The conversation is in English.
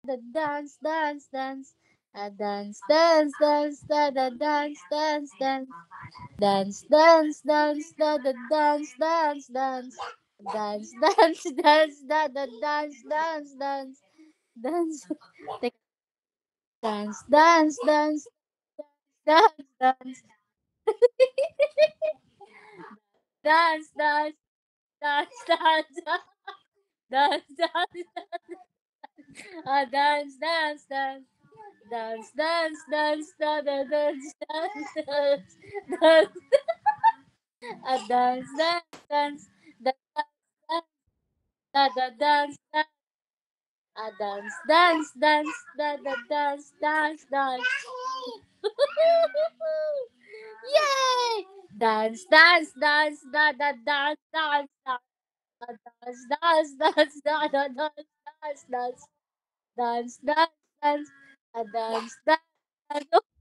The dance, dance, dance. A dance, dance, dance, da da dance, dance, dance. Dance, dance, dance, da da dance, dance, dance. Dance, dance, dance, da da dance, dance, dance. Dance, take dance, dance, dance, dance, dance, dance, dance, dance, dance, dance, dance, dance, dance, dance. Dance, dance, dance, da da dance, dance, dance, dance, dance, dance, dance, da da da dance, dance, dance, dance, dance, da da dance, dance, dance. Yay! Dance, dance, dance, da da dance, dance, dance, dance, dance, da da dance, dance, dance, dance, dance, dance, dance, dance.